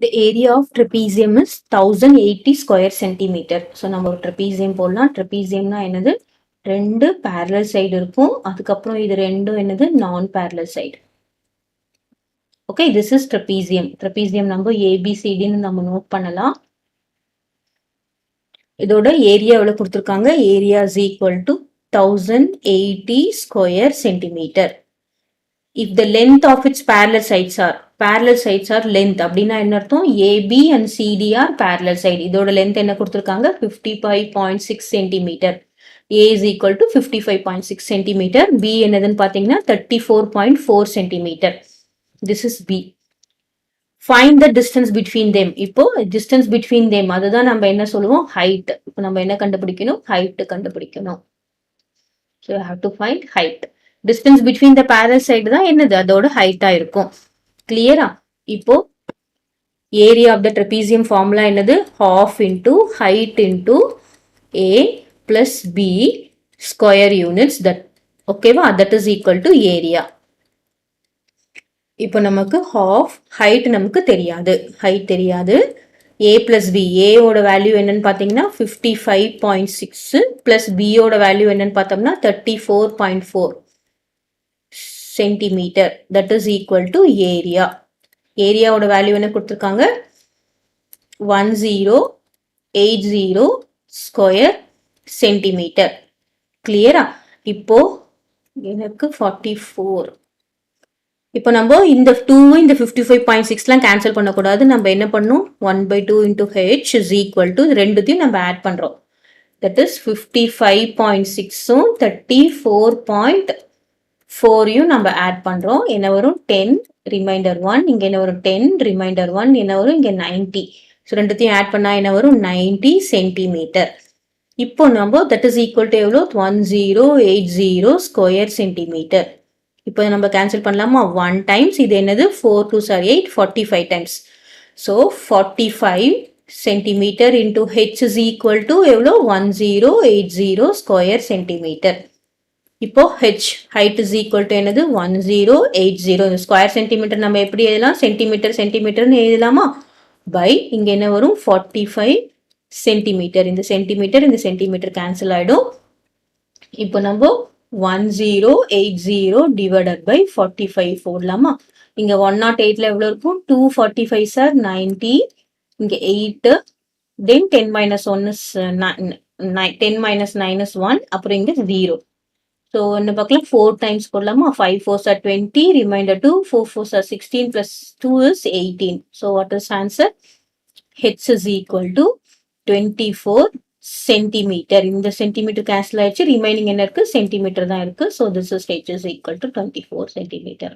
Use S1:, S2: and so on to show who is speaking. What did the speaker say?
S1: The area of trapezium is 1080 square centimeter. So நம்ம ஒரு trapezium போடலாம். trapeziumனா என்னது? ரெண்டு parallel side இருக்கும். அதுக்கப்புறம் இது ரெண்டும் என்னது? non parallel side. Okay, this is trapezium. trapezium நம்ம ABCD ன்னு நம்ம நோட் பண்ணலாம். இதோட ஏரியா எவ்வளவு கொடுத்திருக்காங்க? Area is equal to 1080 square centimeter. If the length of its parallel sides are length அப்படின்னா என்ன அர்த்தம்? AB and CD are parallel side. இதோட length என்ன கொடுத்திருக்காங்க? 55.6 centimeter. A is equal to 55.6 centimeter. B என்னதுன்னு பார்த்தீங்கன்னா 34.4 centimeter. This is B. Find the distance between them. இப்போ distance between them அதுதான் நம்ம என்ன சொல்லுவோம்? height. இப்போ நம்ம என்ன கண்டுபிடிக்கணும்? height கண்டுபிடிக்கணும். So you have to find height. Distance between the parallel side தான் என்னது? அதோட height இருக்கும். கிளியரா? இப்போ area of the trapezium formula என்னது? half into height into A plus B square units that ஓகேவா? that is equal to area. இப்போ நமக்கு half height நமக்கு தெரியாது. height தெரியாது. A plus B. A ஓட வேல்யூ என்னன்னு பார்த்தீங்கன்னா 55.6 plus B ஓட வேல்யூ என்னன்னு பார்த்தோம்னா 34.4 centimeter. That is equal to area. Area ஓட வேல்யூ என்ன கொடுத்திருக்காங்க? 1080 square centimeter. கிளியரா? இப்போ எனக்கு 44. இப்போ நம்ம இந்த 2 இந்த 55.6லாம் கேன்சல் பண்ணக்கூடாது. நம்ம என்ன பண்ணணும்? 1/2 into h is equal to ரெண்டுத்தையும் நம்ம ஆட் பண்றோம். That is 55.6ம் 34.4யும் நம்ம ஆட் பண்றோம். என்ன வரும்? 10 ரிமைண்டர் 1. இங்க என்ன வரும்? 10 ரிமைண்டர் 1. என்ன வரும்? இங்க 90. ஸோ ரெண்டுத்தையும் ஆட் பண்ணா என்ன வரும்? 90 சென்டிமீட்டர். இப்போ நம்ம that is equal to எவ்வளோ? 1080 ஸ்கொயர் சென்டிமீட்டர். இப்போ நம்ம கேன்சல் பண்ணலாமா? 1 டைம்ஸ் இது என்னது? 4 2s are 8, 45 times. So 45 centimetre into H is equal to எவ்வளோ? 1080 ஸ்கொயர் சென்டிமீட்டர். இப்போ H height is equal to என்னது? 1080. ஸ்கொயர் சென்டிமீட்டர் நம்ம எப்படி எழுதலாம்? சென்டிமீட்டர்னு எழுதலாமா? பை இங்க என்ன வரும்? 45 சென்டிமீட்டர். இந்த சென்டிமீட்டர் கேன்சல் ஆயிடும். இப்போ நம்ம 1080 divided by 45 போடலாமா? இங்க 108ல எவ்வளவு இருக்கும்? 245 சார் 90. இங்க 8. then 10 minus 1 is 10 minus 9 is 1. அப்புறம் இங்க 0. ஸோ என்ன பார்க்கலாம்? 4 டைம்ஸ் போடலாமா? 5 4s are 20. Reminder 2. 4 4s are 16 plus 2 is 18. So what is answer? H is equal to 24 centimetre. இந்த சென்டிமீட்டர் கேன்சல் ஆயிடுச்சு. ரிமைனிங் என்ன இருக்கு? சென்டிமீட்டர் தான் இருக்கு. So this is H is equal to 24 centimetre.